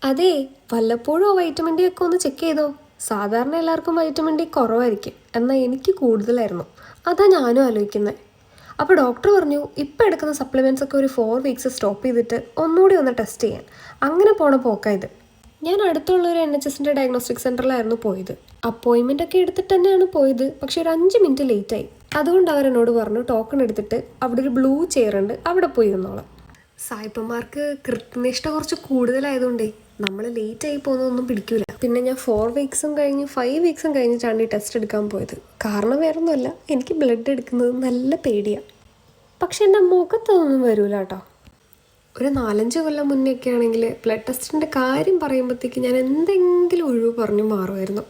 അതെ, വല്ലപ്പോഴും vitamin D ഒക്കെ ഒന്ന് ചെക്ക് ചെയ്തോ. സാധാരണ എല്ലാവർക്കും വൈറ്റമിൻ ഡി കുറവായിരിക്കും, എന്നാൽ എനിക്ക് കൂടുതലായിരുന്നു. അതാ ഞാനും ആലോചിക്കുന്നത്. അപ്പോൾ ഡോക്ടർ പറഞ്ഞു ഇപ്പം എടുക്കുന്ന സപ്ലിമെൻറ്റ്സ് ഒക്കെ ഒരു 4 വീക്സ് സ്റ്റോപ്പ് ചെയ്തിട്ട് ഒന്നുകൂടി ഒന്ന് ടെസ്റ്റ് ചെയ്യാൻ. അങ്ങനെ പോണ പോക്കായത്. ഞാൻ അടുത്തുള്ള ഒരു NHSൻ്റെ ഡയഗ്നോസ്റ്റിക് സെൻറ്ററിലായിരുന്നു പോയത്. അപ്പോയിൻമെൻ്റ് ഒക്കെ എടുത്തിട്ട് തന്നെയാണ് പോയത്, പക്ഷേ ഒരു 5 മിനിറ്റ് ലേറ്റായി. അതുകൊണ്ട് അവരെന്നോട് പറഞ്ഞു ടോക്കൺ എടുത്തിട്ട് അവിടെ ഒരു ബ്ലൂ ചെയർ ഉണ്ട്, അവിടെ പോയി ഇരുന്നോളാം. സായിപ്പന്മാർക്ക് കൃത്യനിഷ്ഠ കുറച്ച് കൂടുതലായതുകൊണ്ടേ നമ്മൾ ലേറ്റ് ആയി പോകുന്നതൊന്നും പിടിക്കൂല. പിന്നെ ഞാൻ 4 വീക്സും കഴിഞ്ഞ് 5 വീക്സും കഴിഞ്ഞിട്ടാണ് ഈ ടെസ്റ്റ് എടുക്കാൻ പോയത്. കാരണം വേറൊന്നുമല്ല, എനിക്ക് ബ്ലഡ് എടുക്കുന്നത് നല്ല പേടിയാണ്. പക്ഷെ എൻ്റെ മുഖത്തൊന്നും വരൂല കേട്ടോ. ഒരു 4-5 കൊല്ലം മുന്നേയൊക്കെ ആണെങ്കിൽ ബ്ലഡ് ടെസ്റ്റിൻ്റെ കാര്യം പറയുമ്പോഴത്തേക്ക് ഞാൻ എന്തെങ്കിലും ഒഴിവ് പറഞ്ഞു മാറുമായിരുന്നു.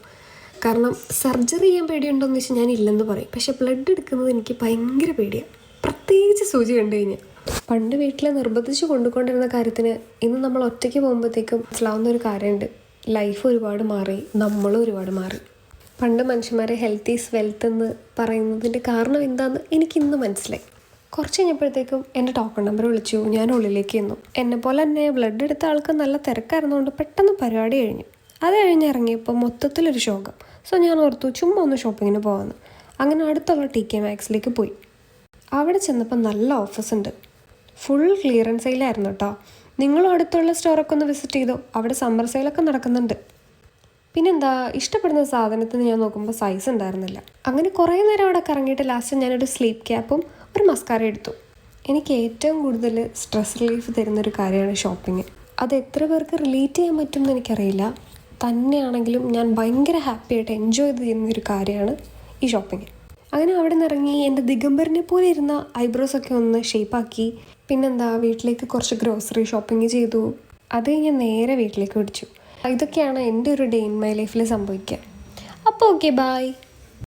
കാരണം സർജറി ചെയ്യാൻ പേടിയുണ്ടോയെന്ന് വെച്ചാൽ ഞാൻ ഇല്ലെന്ന് പറയും. പക്ഷേ ബ്ലഡ് എടുക്കുന്നത് എനിക്ക് ഭയങ്കര പേടിയാണ്, പ്രത്യേകിച്ച് സൂചി കണ്ടു കഴിഞ്ഞാൽ. പണ്ട് വീട്ടിൽ നിർബന്ധിച്ച് കൊണ്ടുകൊണ്ടിരുന്ന കാര്യത്തിന് ഇന്ന് നമ്മൾ ഒറ്റയ്ക്ക് പോകുമ്പോഴത്തേക്കും മനസ്സിലാവുന്ന ഒരു കാര്യമുണ്ട്. ലൈഫ് ഒരുപാട് മാറി, നമ്മളും ഒരുപാട് മാറി. പണ്ട് മനുഷ്യന്മാരെ ഹെൽത്ത് ഈസ് വെൽത്ത് എന്ന് പറയുന്നതിൻ്റെ കാരണം എന്താണെന്ന് എനിക്കിന്ന് മനസ്സിലായി. കുറച്ച് കഴിഞ്ഞപ്പോഴത്തേക്കും എൻ്റെ ടോക്കൺ നമ്പർ വിളിച്ചു. ഞാൻ ഉള്ളിലേക്ക് ചെന്നു. എന്നെപ്പോലെ തന്നെ ബ്ലഡ് എടുത്ത ആൾക്ക് നല്ല തിരക്കായിരുന്നുകൊണ്ട് പെട്ടെന്ന് പരിപാടി കഴിഞ്ഞു. അത് കഴിഞ്ഞ് ഇറങ്ങിയപ്പോൾ മൊത്തത്തിലൊരു ശോകം. സോ ഞാൻ ഓർത്തു ചുമ്മാ ഒന്ന് ഷോപ്പിങ്ങിന് പോകാമെന്ന്. അങ്ങനെ അടുത്തുള്ള TK Maxx പോയി. അവിടെ ചെന്നപ്പോൾ നല്ല ഓഫേഴ്സ് ഉണ്ട്. ഫുൾ ക്ലിയറൻസ് സെയിലായിരുന്നു കേട്ടോ. നിങ്ങളും അടുത്തുള്ള സ്റ്റോറൊക്കെ ഒന്ന് വിസിറ്റ് ചെയ്തോ, അവിടെ സമ്മർ സെയിലൊക്കെ നടക്കുന്നുണ്ട്. പിന്നെന്താ, ഇഷ്ടപ്പെടുന്ന സാധനത്തിന് ഞാൻ നോക്കുമ്പോൾ സൈസ് ഉണ്ടായിരുന്നില്ല. അങ്ങനെ കുറേ നേരം അവിടെ കറങ്ങിയിട്ട് ലാസ്റ്റ് ഞാനൊരു സ്ലീപ്പ് ക്യാപ്പും ഒരു മസ്കാര എടുത്തു. എനിക്ക് ഏറ്റവും കൂടുതൽ സ്ട്രെസ് റിലീഫ് തരുന്നൊരു കാര്യമാണ് ഷോപ്പിംഗ്. അത് എത്ര പേർക്ക് റിലേറ്റ് ചെയ്യാൻ പറ്റും എന്ന് എനിക്കറിയില്ല. തന്നെയാണെങ്കിലും ഞാൻ ഭയങ്കര ഹാപ്പിയായിട്ട് എൻജോയ് ചെയ്യുന്നൊരു കാര്യമാണ് ഈ ഷോപ്പിംഗ്. അങ്ങനെ അവിടെ നിന്ന് ഇറങ്ങി എൻ്റെ ദിഗംബറിനെ പോലെ ഇരുന്ന ഐബ്രോസൊക്കെ ഒന്ന് ഷേപ്പാക്കി. പിന്നെന്താ, വീട്ടിലേക്ക് കുറച്ച് ഗ്രോസറി ഷോപ്പിംഗ് ചെയ്തു. അത് കഴിഞ്ഞ് നേരെ വീട്ടിലേക്ക് പിടിച്ചു. ഇതൊക്കെയാണ് എൻ്റെ ഒരു ഡേ ഇൻ മൈ ലൈഫിൽ സംഭവിക്കുക. അപ്പോൾ ഓക്കെ, ബൈ.